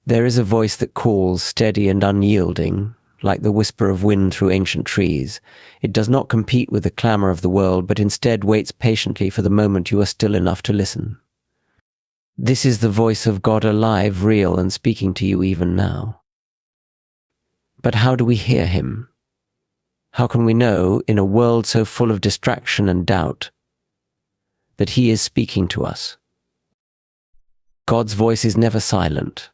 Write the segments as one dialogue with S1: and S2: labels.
S1: There is a voice that calls, steady and unyielding, like the whisper of wind through ancient trees. It does not compete with the clamor of the world, but instead waits patiently for the moment you are still enough to listen. This is the voice of God, alive, real, and speaking to you even now. But how do we hear him? How can we know, in a world so full of distraction and doubt, that he is speaking to us? God's voice is never silent.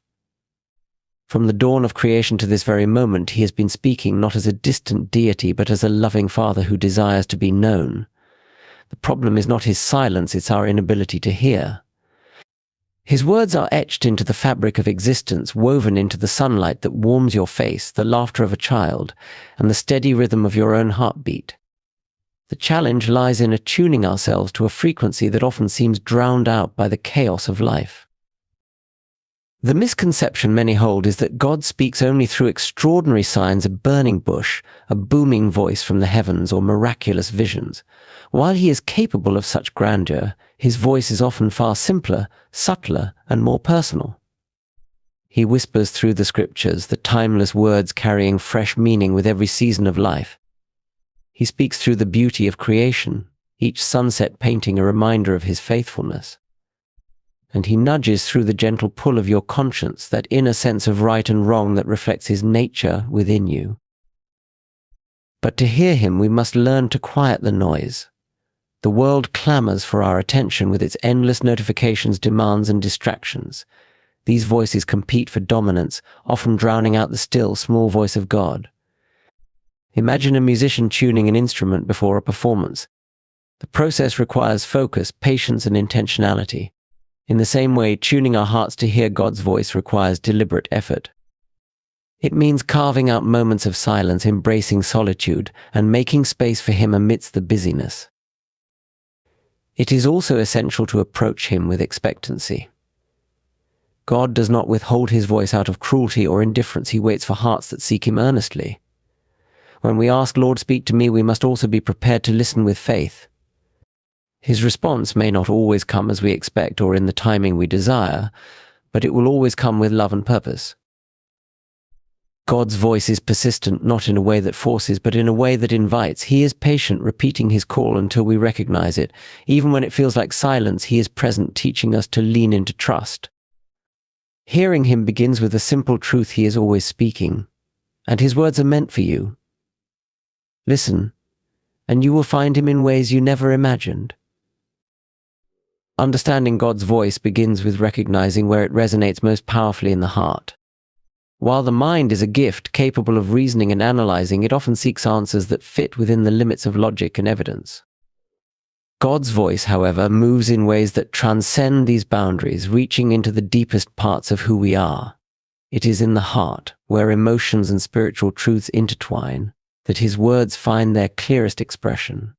S1: From the dawn of creation to this very moment, he has been speaking not as a distant deity, but as a loving father who desires to be known. The problem is not his silence, it's our inability to hear. His words are etched into the fabric of existence, woven into the sunlight that warms your face, the laughter of a child, and the steady rhythm of your own heartbeat. The challenge lies in attuning ourselves to a frequency that often seems drowned out by the chaos of life. The misconception many hold is that God speaks only through extraordinary signs, a burning bush, a booming voice from the heavens, or miraculous visions. While he is capable of such grandeur, his voice is often far simpler, subtler, and more personal. He whispers through the scriptures, the timeless words carrying fresh meaning with every season of life. He speaks through the beauty of creation, each sunset painting a reminder of his faithfulness. And he nudges through the gentle pull of your conscience, that inner sense of right and wrong that reflects his nature within you. But to hear him, we must learn to quiet the noise. The world clamors for our attention with its endless notifications, demands, and distractions. These voices compete for dominance, often drowning out the still, small voice of God. Imagine a musician tuning an instrument before a performance. The process requires focus, patience, and intentionality. In the same way, tuning our hearts to hear God's voice requires deliberate effort. It means carving out moments of silence, embracing solitude, and making space for him amidst the busyness. It is also essential to approach him with expectancy. God does not withhold his voice out of cruelty or indifference. He waits for hearts that seek him earnestly. When we ask, "Lord, speak to me," we must also be prepared to listen with faith. His response may not always come as we expect or in the timing we desire, but it will always come with love and purpose. God's voice is persistent, not in a way that forces, but in a way that invites. He is patient, repeating his call until we recognize it. Even when it feels like silence, he is present, teaching us to lean into trust. Hearing him begins with the simple truth: he is always speaking, and his words are meant for you. Listen, and you will find him in ways you never imagined. Understanding God's voice begins with recognizing where it resonates most powerfully in the heart. While the mind is a gift capable of reasoning and analyzing, it often seeks answers that fit within the limits of logic and evidence. God's voice, however, moves in ways that transcend these boundaries, reaching into the deepest parts of who we are. It is in the heart, where emotions and spiritual truths intertwine, that his words find their clearest expression.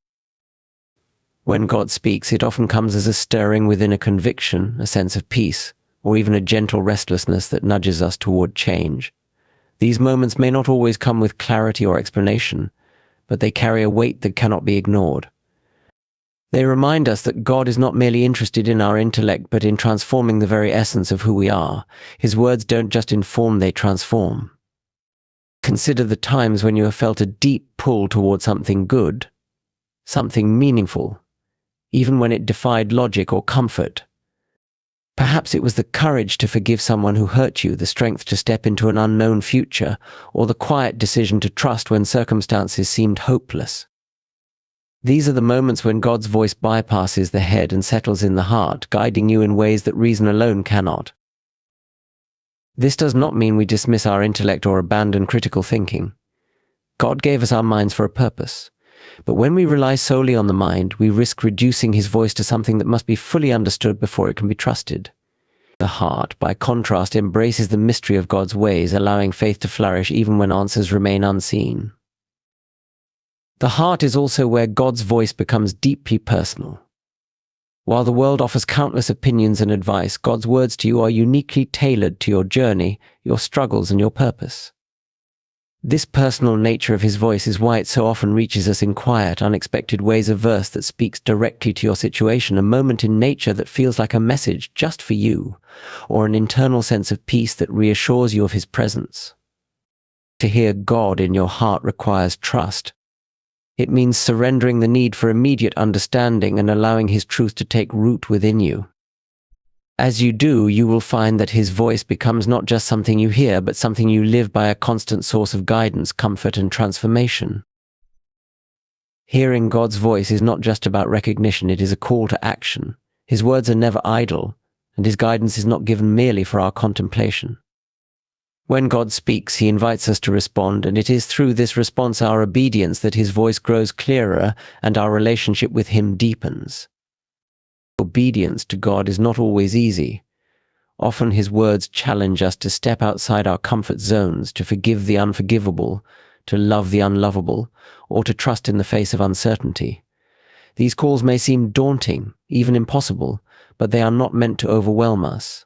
S1: When God speaks, it often comes as a stirring within, a conviction, a sense of peace, or even a gentle restlessness that nudges us toward change. These moments may not always come with clarity or explanation, but they carry a weight that cannot be ignored. They remind us that God is not merely interested in our intellect, but in transforming the very essence of who we are. His words don't just inform, they transform. Consider the times when you have felt a deep pull toward something good, something meaningful, even when it defied logic or comfort. Perhaps it was the courage to forgive someone who hurt you, the strength to step into an unknown future, or the quiet decision to trust when circumstances seemed hopeless. These are the moments when God's voice bypasses the head and settles in the heart, guiding you in ways that reason alone cannot. This does not mean we dismiss our intellect or abandon critical thinking. God gave us our minds for a purpose. But when we rely solely on the mind, we risk reducing his voice to something that must be fully understood before it can be trusted. The heart, by contrast, embraces the mystery of God's ways, allowing faith to flourish even when answers remain unseen. The heart is also where God's voice becomes deeply personal. While the world offers countless opinions and advice, God's words to you are uniquely tailored to your journey, your struggles, and your purpose. This personal nature of his voice is why it so often reaches us in quiet, unexpected ways. A verse that speaks directly to your situation, a moment in nature that feels like a message just for you, or an internal sense of peace that reassures you of his presence. To hear God in your heart requires trust. It means surrendering the need for immediate understanding and allowing his truth to take root within you. As you do, you will find that his voice becomes not just something you hear, but something you live by, a constant source of guidance, comfort, and transformation. Hearing God's voice is not just about recognition, it is a call to action. His words are never idle, and his guidance is not given merely for our contemplation. When God speaks, he invites us to respond, and it is through this response, our obedience, that his voice grows clearer and our relationship with him deepens. Obedience to God is not always easy. Often his words challenge us to step outside our comfort zones, to forgive the unforgivable, to love the unlovable, or to trust in the face of uncertainty. These calls may seem daunting, even impossible, but they are not meant to overwhelm us.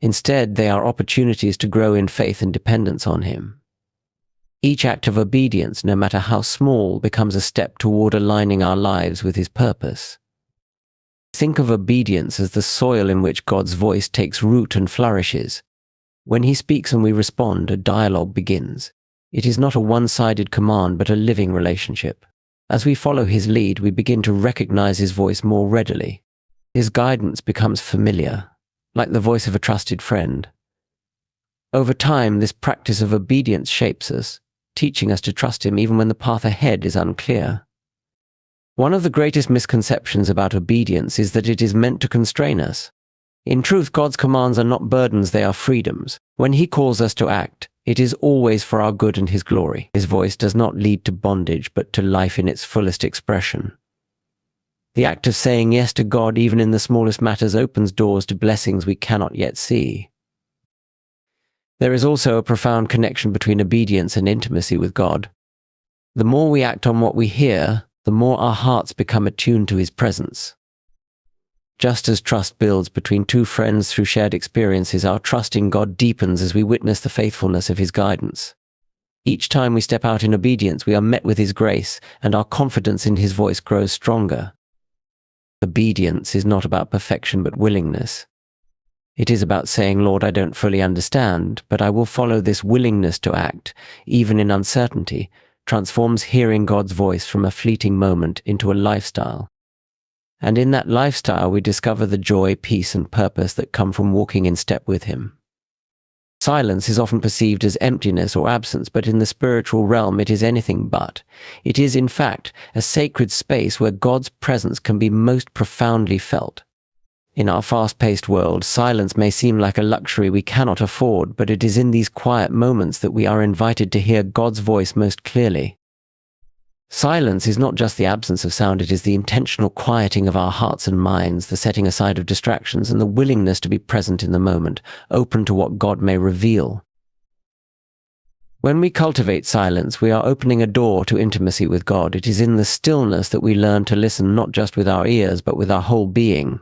S1: Instead, they are opportunities to grow in faith and dependence on him. Each act of obedience, no matter how small, becomes a step toward aligning our lives with his purpose. Think of obedience as the soil in which God's voice takes root and flourishes. When he speaks and we respond, a dialogue begins. It is not a one-sided command, but a living relationship. As we follow his lead, we begin to recognize his voice more readily. His guidance becomes familiar, like the voice of a trusted friend. Over time, this practice of obedience shapes us, teaching us to trust him even when the path ahead is unclear. One of the greatest misconceptions about obedience is that it is meant to constrain us. In truth, God's commands are not burdens, they are freedoms. When he calls us to act, it is always for our good and his glory. His voice does not lead to bondage, but to life in its fullest expression. The act of saying yes to God, even in the smallest matters, opens doors to blessings we cannot yet see. There is also a profound connection between obedience and intimacy with God. The more we act on what we hear, the more our hearts become attuned to his presence. Just as trust builds between two friends through shared experiences, our trust in God deepens as we witness the faithfulness of his guidance. Each time we step out in obedience, we are met with his grace, and our confidence in his voice grows stronger. Obedience is not about perfection, but willingness. It is about saying, Lord, I don't fully understand, but I will follow. This willingness to act, even in uncertainty, transforms hearing God's voice from a fleeting moment into a lifestyle. And in that lifestyle, we discover the joy, peace, and purpose that come from walking in step with him. Silence is often perceived as emptiness or absence, but in the spiritual realm it is anything but. It is, in fact, a sacred space where God's presence can be most profoundly felt. In our fast-paced world, silence may seem like a luxury we cannot afford, but it is in these quiet moments that we are invited to hear God's voice most clearly. Silence is not just the absence of sound, it is the intentional quieting of our hearts and minds, the setting aside of distractions, and the willingness to be present in the moment, open to what God may reveal. When we cultivate silence, we are opening a door to intimacy with God. It is in the stillness that we learn to listen not just with our ears, but with our whole being.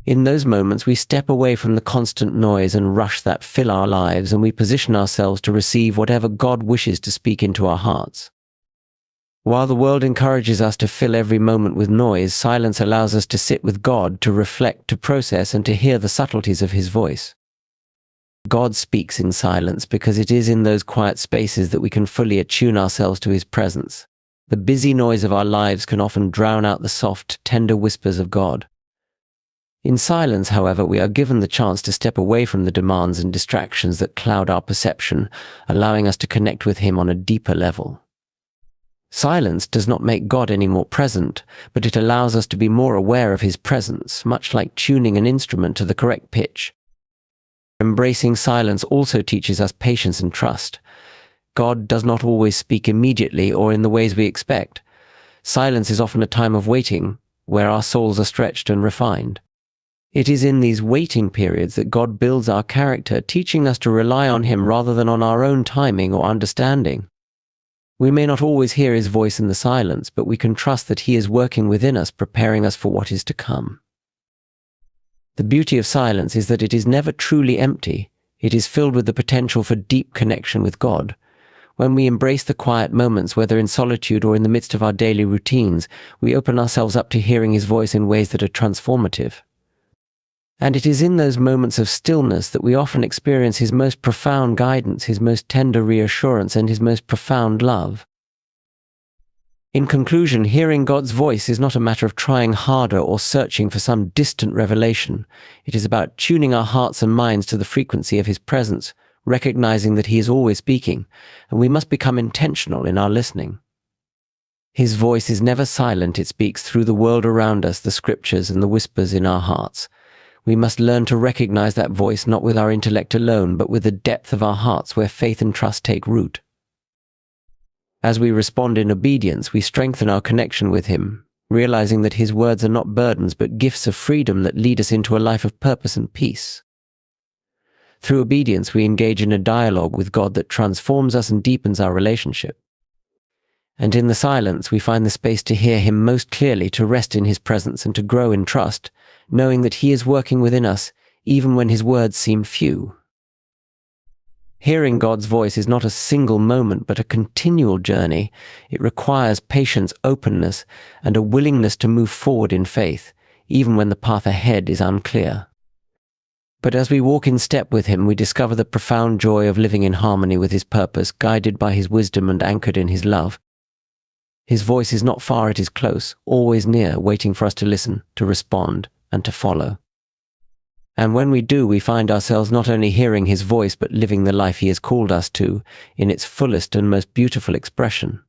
S1: In those moments, we step away from the constant noise and rush that fill our lives, and we position ourselves to receive whatever God wishes to speak into our hearts. While the world encourages us to fill every moment with noise, silence allows us to sit with God, to reflect, to process, and to hear the subtleties of his voice. God speaks in silence because it is in those quiet spaces that we can fully attune ourselves to his presence. The busy noise of our lives can often drown out the soft, tender whispers of God. In silence, however, we are given the chance to step away from the demands and distractions that cloud our perception, allowing us to connect with him on a deeper level. Silence does not make God any more present, but it allows us to be more aware of his presence, much like tuning an instrument to the correct pitch. Embracing silence also teaches us patience and trust. God does not always speak immediately or in the ways we expect. Silence is often a time of waiting, where our souls are stretched and refined. It is in these waiting periods that God builds our character, teaching us to rely on him rather than on our own timing or understanding. We may not always hear his voice in the silence, but we can trust that he is working within us, preparing us for what is to come. The beauty of silence is that it is never truly empty. It is filled with the potential for deep connection with God. When we embrace the quiet moments, whether in solitude or in the midst of our daily routines, we open ourselves up to hearing his voice in ways that are transformative. And it is in those moments of stillness that we often experience his most profound guidance, his most tender reassurance, and his most profound love. In conclusion, hearing God's voice is not a matter of trying harder or searching for some distant revelation. It is about tuning our hearts and minds to the frequency of his presence, recognizing that he is always speaking, and we must become intentional in our listening. His voice is never silent. It speaks through the world around us, the scriptures, and the whispers in our hearts. We must learn to recognize that voice not with our intellect alone, but with the depth of our hearts where faith and trust take root. As we respond in obedience, we strengthen our connection with him, realizing that his words are not burdens but gifts of freedom that lead us into a life of purpose and peace. Through obedience, we engage in a dialogue with God that transforms us and deepens our relationship. And in the silence, we find the space to hear him most clearly, to rest in his presence and to grow in trust, knowing that he is working within us, even when his words seem few. Hearing God's voice is not a single moment, but a continual journey. It requires patience, openness, and a willingness to move forward in faith, even when the path ahead is unclear. But as we walk in step with him, we discover the profound joy of living in harmony with his purpose, guided by his wisdom and anchored in his love. His voice is not far, it is close, always near, waiting for us to listen, to respond, and to follow. And when we do, we find ourselves not only hearing his voice, but living the life he has called us to in its fullest and most beautiful expression.